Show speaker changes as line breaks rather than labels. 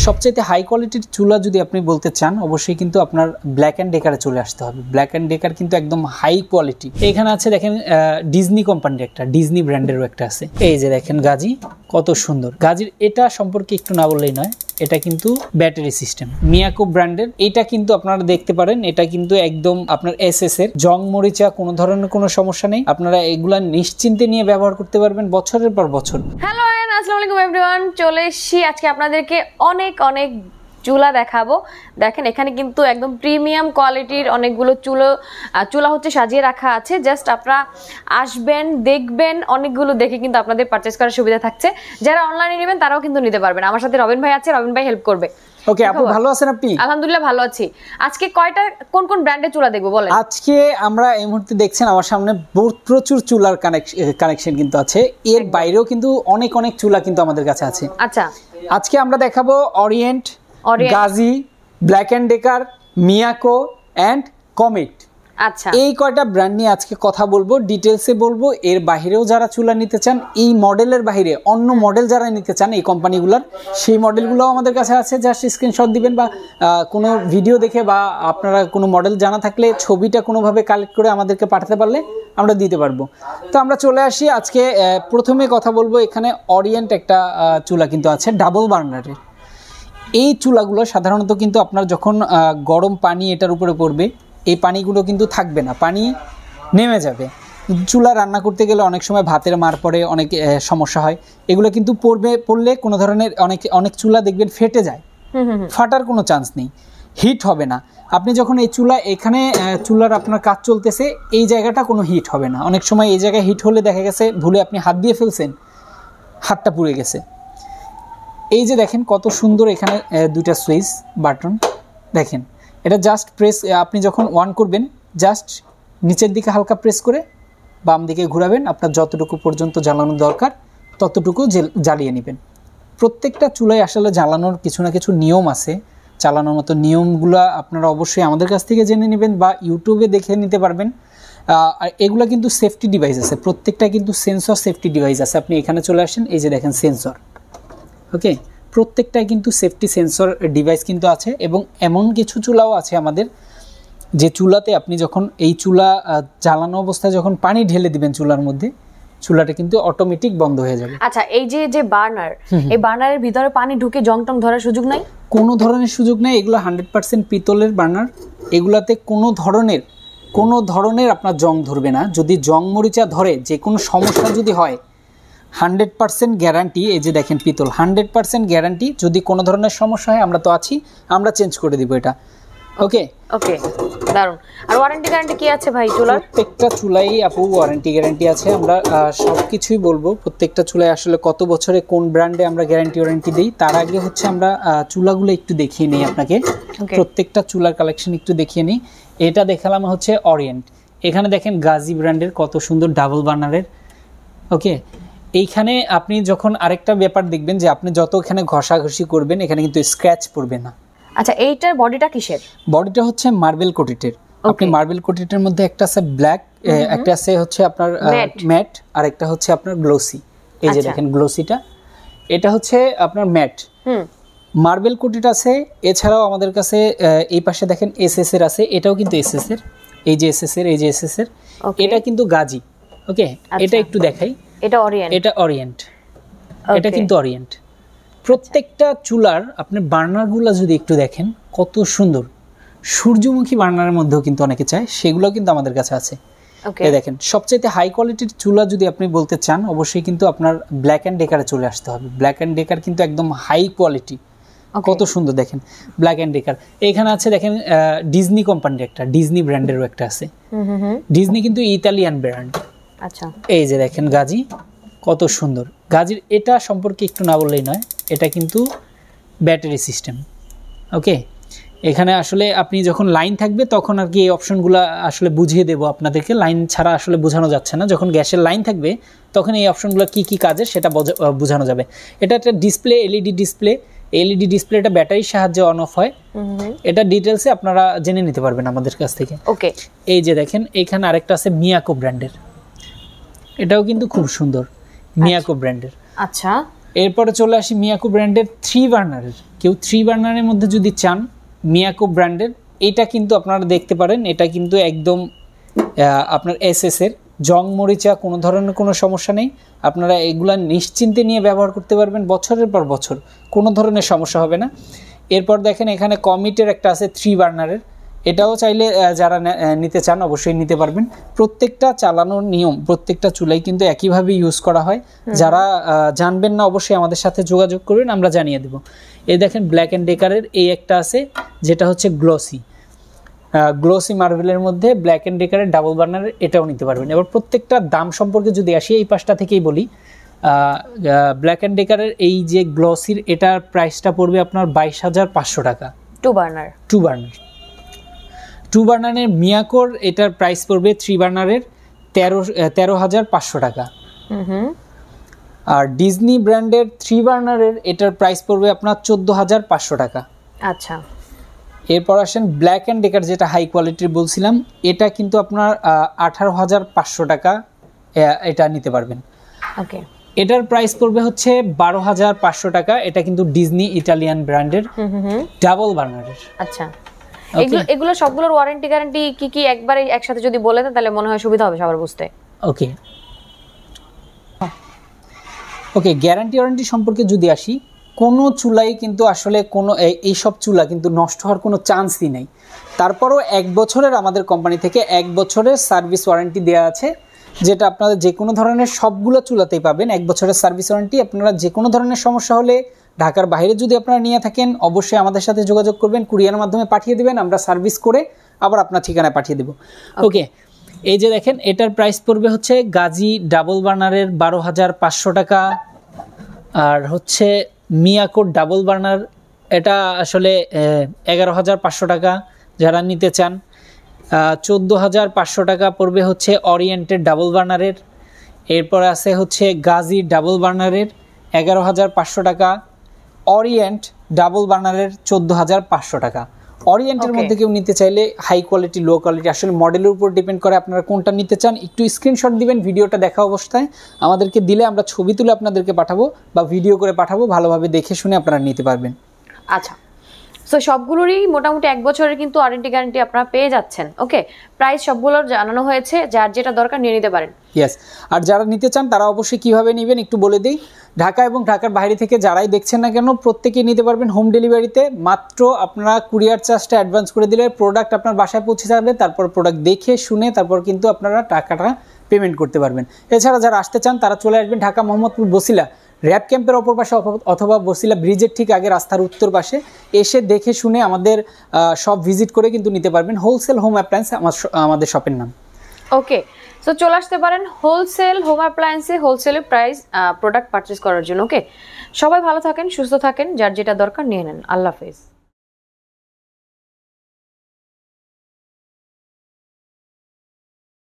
সবচেয়ে হাই কোয়ালিটির চুলা যদি আপনি বলতে চান অবশ্যই কিন্তু আপনার ব্ল্যাক অ্যান্ড ডেকারে চলে আসতে হবে। ব্ল্যাক অ্যান্ড ডেকার কিন্তু একদম হাই কোয়ালিটি। এখানে আছে দেখেন ডিজনি কোম্পানির একটা, ডিজনি ব্র্যান্ডেরও একটা আছে। এই যে দেখেন গাজি, কত সুন্দর। গাজির এটা সম্পর্কে একটু না বললেই নয়, এটা কিন্তু ব্যাটারি সিস্টেম, মিয়াকো ব্র্যান্ডের। এটা কিন্তু আপনারা দেখতে পারেন, এটা কিন্তু একদম আপনার এসএস এর, জং মরিচা কোনো ধরনের কোনো সমস্যা নেই। আপনারা এগুলা নিশ্চিন্তে নিয়ে ব্যবহার করতে পারবেন বছরের পর বছর।
হ্যালো আসসালামু আলাইকুম এভরিওয়ান, চলে এসেছি আজকে আপনাদেরকে অনেক চুলা দেখাবো। দেখেন এখানে কিন্তু একদম প্রিমিয়াম কোয়ালিটির অনেকগুলো চুলা হচ্ছে সাজিয়ে রাখা আছে। জাস্ট আপনারা আসবেন, দেখবেন, অনেকগুলো দেখে কিন্তু আপনাদের পারচেজ করার সুবিধা থাকছে। যারা অনলাইনে নেবেন তারাও কিন্তু নিতে পারবেন। আমার সাথে রবিন ভাই আছে, রবিন ভাই হেল্প করবে।
ওকে আপু, ভালো আছেন আপনি?
আলহামদুলিল্লাহ ভালো আছি। আজকে কোন ব্র্যান্ডের চুলা দেখবো বলেন?
আজকে আমরা এই মুহূর্তে দেখছেন আমার সামনে প্রচুর চুলার কানেকশন কিন্তু আছে। এর বাইরেও কিন্তু অনেক চুলা কিন্তু আমাদের কাছে আছে।
আচ্ছা,
আজকে আমরা দেখাবো orient, Gazi, black and decker, Miyako and comet.
আচ্ছা,
এই কয়টা ব্র্যান্ড নিয়ে আজকে কথা বলবো, ডিটেলসে বলবো। এর বাইরেও যারা চুলা নিতে চান, এই মডেলের বাইরে অন্য মডেল যারা নিতে চান এই কোম্পানিগুলোর, সেই মডেলগুলোও আমাদের কাছে আছে। জাস্ট স্ক্রিনশট দিবেন বা কোনো ভিডিও দেখে বা আপনারা কোনো মডেল জানা থাকলে ছবিটা কোনোভাবে কালেক্ট করে আমাদেরকে পাঠাতে পারলে আমরা দিতে পারবো। তো আমরা চলে আসি আজকে। প্রথমে কথা বলবো, এখানে অরিয়েন্ট একটা চুলা কিন্তু আছে ডাবল বার্নারের। এই চুলাগুলো সাধারণত কিন্তু আপনার যখন গরম পানি এটার উপরে পড়বে, এই পানিগুলো কিন্তু থাকবে না, পানি নেমে যাবে। চুলা রান্না করতে গেলে অনেক সময় ভাতের মার পড়ে, অনেক সমস্যা হয়। এগুলো কিন্তু পড়লে কোনো ধরনের অনেক চুলা দেখবেন ফেটে যায়, ফাটার কোনো চান্স নেই, হিট হবে না। আপনি যখন এই এখানে চুলার আপনার কাজ চলতেছে, এই জায়গাটা কোনো হিট হবে না। অনেক সময় এই জায়গায় হিট হলে দেখা গেছে ভুলে আপনি হাত দিয়ে ফেলছেন, হাতটা পুড়ে গেছে। এই যে দেখেন কত সুন্দর, এখানে দুইটা সুইচ বাটন দেখেন। এটা জাস্ট প্রেস, আপনি যখন অন করবেন জাস্ট নিচের দিকে হালকা প্রেস করে বাম দিকে ঘোরাবেন, আপনার যতটুকু পর্যন্ত জ্বালানো দরকার ততটুকু জ্বালিয়ে নেবেন। প্রত্যেকটা চুলায় আসলে জ্বালানোর কিছু না কিছু নিয়ম আছে, চালানোর মতো নিয়মগুলো আপনারা অবশ্যই আমাদের কাছ থেকে জেনে নেবেন বা ইউটিউবে দেখে নিতে পারবেন। আর এগুলো কিন্তু সেফটি ডিভাইস আছে, প্রত্যেকটা কিন্তু সেন্সর সেফটি ডিভাইস আছে। আপনি এখানে চলে আসেন, এই যে দেখেন সেন্সর, ওকে, প্রত্যেকটাই কিন্তু সেফটি সেন্সর ডিভাইস কিন্তু আছে। এবং এমন কিছু চুলাও আছে আমাদের, যে চুলাতে আপনি যখন এই চুলা জ্বালানো অবস্থায় যখন পানি ঢেলে দিবেন চুলার মধ্যে, চুলাটা কিন্তু অটোমেটিক বন্ধ হয়ে যাবে।
আচ্ছা, এই যে বার্নার, এই বার্নারের ভিতরে পানি ঢুকে জং টং ধরার সুযোগ নাই?
কোনো ধরনের সুযোগ নেই। এগুলো 100% পিতলের বার্নার। এগুলাতে কোনো ধরনের আপনার জং ধরবে না। যদি জং মরিচা ধরে, যে কোনো সমস্যা যদি হয়, 100% গ্যারান্টি। এই যে দেখেন পিতল, 100% গ্যারান্টি। যদি কোনো ধরনের সমস্যা হয় আমরা তো আছি, আমরা চেঞ্জ করে দিব এটা। ওকে,
দারুন। আর ওয়ারেন্টি গ্যারান্টি কি আছে ভাই চুলার?
প্রত্যেকটা চুলাই আপু ওয়ারেন্টি গ্যারান্টি আছে। আমরা সব কিছুই বলবো, প্রত্যেকটা চুলাই আসলে কত বছরে কোন ব্র্যান্ডে আমরা ওয়ারেন্টি দিই। তার আগে হচ্ছে আমরা চুলাগুলো একটু দেখিয়ে নিই আপনাকে, প্রত্যেকটা চুলার কালেকশন একটু দেখিয়ে নিই। এটা দেখালাম হচ্ছে অরিয়েন্ট। এখানে দেখেন গাজি ব্র্যান্ডের কত সুন্দর ডাবল বার্নারের। ওকে, এইখানে আপনি যখন আরেকটা ব্যাপার দেখবেন যে আপনি যত এখানে ঘষাঘষি করবেন এখানে কিন্তু স্ক্র্যাচ পড়বে না।
আচ্ছা, এইটার বডিটা কিসের?
বডিটা হচ্ছে মার্বেল কোটেটের। আপনি মার্বেল কোটেটের মধ্যে একটা আছে ব্ল্যাক, একটা আছে হচ্ছে আপনার ম্যাট, আর একটা হচ্ছে আপনার গ্লোসি। এই যে দেখেন গ্লোসিটা, এটা হচ্ছে আপনার ম্যাট। মার্বেল কোটেট আছে। এছাড়াও আমাদের কাছে এই পাশে দেখেন এসএস এর আছে, এটাও কিন্তু এসএস এর। এই যে এসএস এর, এই যে এসএস এর, এটা কিন্তু গাজি। ওকে, এটা একটু দেখাই।
এটা অরিয়েন্ট,
এটা কিন্তু অরিয়েন্ট। প্রত্যেকটা চুলার আপনি বার্নারগুলো যদি একটু দেখেন কত সুন্দর, সূর্যমুখী বার্নারের মধ্যেও কিন্তু অনেকে চায়, সেগুলো কিন্তু আমাদের কাছে আছে। এই দেখেন সবচেয়ে হাই কোয়ালিটির চুলা যদি আপনি বলতে চান অবশ্যই কিন্তু আপনার ব্ল্যাক অ্যান্ড ডেকারে চলে আসতে হবে। ব্ল্যাক অ্যান্ড ডেকার কিন্তু একদম হাই কোয়ালিটি, কত সুন্দর দেখেন ব্ল্যাক অ্যান্ড ডেকার। এখানে আছে দেখেন ডিজনি কোম্পানির একটা, ডিজনি ব্র্যান্ডেরও একটা আছে। ডিজনি কিন্তু ইতালিয়ান ব্র্যান্ড। আচ্ছা, এই যে দেখেন গাজি, কত সুন্দর। গাজির এটা সম্পর্কে একটু না বললেই নয়, এটা কিন্তু ব্যাটারি সিস্টেম। ওকে, এখানে আসলে আপনি যখন লাইন থাকবে তখন আর কি এই অপশনগুলো আসলে বুঝিয়ে দেবো আপনাদেরকে। লাইন ছাড়া আসলে বোঝানো যাচ্ছে না। যখন গ্যাসের লাইন থাকবে তখন এই অপশনগুলো কি কাজের সেটা বোঝানো যাবে। এটা একটা ডিসপ্লে, এলইডি ডিসপ্লে। এলইডি ডিসপ্লেটা ব্যাটারির সাহায্যে অন অফ হয়। এটা ডিটেলসে আপনারা জেনে নিতে পারবেন আমাদের কাছ থেকে। ওকে, এই যে দেখেন এখানে আরেকটা আছে মিয়াকো ব্র্যান্ডের, এটাও কিন্তু খুব সুন্দর, মিয়াকো ব্র্যান্ডের।
আচ্ছা,
এরপরে চলে আসি মিয়াকো ব্র্যান্ডের 3 বার্নারের। কেউ 3 বার্নারের মধ্যে যদি চান মিয়াকো ব্র্যান্ডের, এটা কিন্তু আপনারা দেখতে পারেন, এটা কিন্তু একদম আপনার এসএস এর জং মরিচা কোনো ধরনের কোনো সমস্যা নেই। আপনারা এগুলা নিশ্চিন্তে নিয়ে ব্যবহার করতে পারবেন বছরের পর বছর, কোনো ধরনের সমস্যা হবে না। এরপর দেখেন এখানে কমিটের একটা আছে 3 বার্নারের, এটাও চাইলে যারা নিতে চান অবশ্যই নিতে পারবেন। প্রত্যেকটা চালানোর নিয়ম প্রত্যেকটা চুলাই কিন্তু একইভাবে ইউজ করা হয়। যারা জানবেন না অবশ্যই আমাদের সাথে যোগাযোগ করবেন, আমরা জানিয়ে দেব। এই দেখেন ব্ল্যাক অ্যান্ড ডেকারের এই একটা আছে যেটা হচ্ছে গ্লসি মার্বেলের মধ্যে ব্ল্যাক অ্যান্ড ডেকারের ডাবল বার্নারের, এটাও নিতে পারবেন। এবার প্রত্যেকটা দাম সম্পর্কে যদি আসি এই পাশটা থেকেই বলি, ব্ল্যাক অ্যান্ড ডেকারের এই যে গ্লসির এটার প্রাইসটা পড়বে আপনার 22,500 টাকা
2 বার্নার।
2 বার্নারের মিয়াকোর এটার প্রাইস পড়বে 3 বার্নারের 13,500 টাকা। আর ডিজনি ব্র্যান্ডের 3 বার্নারের এটার প্রাইস পড়বে আপনার 14,500 টাকা।
আচ্ছা,
এরপর আসেন ব্ল্যাক অ্যান্ড ডেকার যেটা হাই কোয়ালিটির বলছিলাম, এটা কিন্তু আপনার 18,500 টাকা এটা নিতে পারবেন।
ওকে,
এটার প্রাইস পড়বে হচ্ছে 12,500 টাকা। এটা কিন্তু ডিজনি ইটালিয়ান ব্র্যান্ডের ডাবল বার্নারের।
আচ্ছা, এগুলো সবগুলোর ওয়ারেন্টি গ্যারান্টি কি কি একবারে একসাথে যদি বলে দেন তাহলে মনে হয় সুবিধা হবে সবার বুঝতে।
ওকে, গ্যারান্টি ওয়ারেন্টি সম্পর্কে যদি আসি, কোনো চুলাই কিন্তু আসলে কোনো এইসব চুলা কিন্তু নষ্ট হওয়ার কোনো চান্সই নেই। তারপরও 1 বছরের আমাদের কোম্পানি থেকে 1 বছরের সার্ভিস ওয়ারেন্টি দেওয়া আছে, যেটা আপনারা যে কোনো ধরনের সবগুলো চুলাতেই পাবেন 1 বছরের সার্ভিস ওয়ারেন্টি। আপনারা যে কোনো ধরনের সমস্যা হলে ঢাকার বাইরে যদি আপনারা নিয়ে থাকেন অবশ্যই আমাদের সাথে যোগাযোগ করবেন, কুরিয়ারের মাধ্যমে পাঠিয়ে দেবেন, আমরা সার্ভিস করে আবার আপনার ঠিকানায় পাঠিয়ে দেব। ওকে, এই যে দেখেন এটার প্রাইস পড়বে হচ্ছে গাজী ডাবল বার্নারের 12,500 টাকা। আর হচ্ছে মিয়াকো ডাবল বার্নার, এটা আসলে 11,500 টাকা যারা নিতে চান। 14,500 টাকা পড়বে হচ্ছে অরিয়েন্টের ডাবল বার্নারের। এরপর আছে হচ্ছে গাজী ডাবল বার্নারের 11,500 টাকা। অরিয়েন্ট ডাবল বার্নারের 14,500 টাকা। অরিয়েন্টের মধ্যে কেউ নিতে চাইলে হাই কোয়ালিটি লো কোয়ালিটি আসলে মডেলের উপর ডিপেন্ড করে আপনারা কোনটা নিতে চান। একটু স্ক্রিনশট দিবেন ভিডিওটা দেখা অবস্থায়, আমাদেরকে দিলে আমরা ছবি তুলে আপনাদেরকে পাঠাবো বা ভিডিও করে পাঠাবো, ভালোভাবে দেখে শুনে আপনারা নিতে পারবেন।
আচ্ছা, সো সবগুলোরই মোটামুটি 1 বছরের কিন্তু ওয়ারেন্টি গ্যারান্টি আপনারা পেয়ে যাচ্ছেন। ওকে, প্রাইস সবগুলোর জানানো হয়েছে, যার যেটা দরকার নিয়ে নিতে পারেন।
ইয়েস, আর যারা নিতে চান তারা অবশ্যই কিভাবে নেবেন একটু বলে দিই। ঢাকা এবং ঢাকার বাইরে থেকে যারাই দেখছেন না কেন প্রত্যেকেই নিতে পারবেন হোম ডেলিভারিতে। মাত্র আপনারা কুরিয়ার চার্জটা অ্যাডভান্স করে দিলে প্রোডাক্ট আপনার বাসায় পৌঁছে যাবে, তারপর প্রোডাক্ট দেখে শুনে তারপর কিন্তু আপনারা টাকাটা পেমেন্ট করতে পারবেন। এছাড়া যারা আসতে চান তারা চলে আসবেন ঢাকা মোহাম্মদপুর বসিলা র্যাব ক্যাম্পের অপর পাশে অথবা বসিলা ব্রিজের ঠিক আগে রাস্তার উত্তর পাশে এসে দেখে শুনে আমাদের শপ ভিজিট করে কিন্তু নিতে পারবেন। হোলসেল হোম অ্যাপ্লায়েন্স আমাদের শপের নাম।
ওকে, সো চলে আসতে পারেন হোলসেল হোম অ্যাপ্লায়েন্সে হোলসেলের প্রাইস প্রোডাক্ট পারচেজ করার জন্য। ওকে, সবাই ভালো থাকেন, সুস্থ থাকেন, যার যেটা দরকার নিয়ে নেন। আল্লাহ হাফেজ।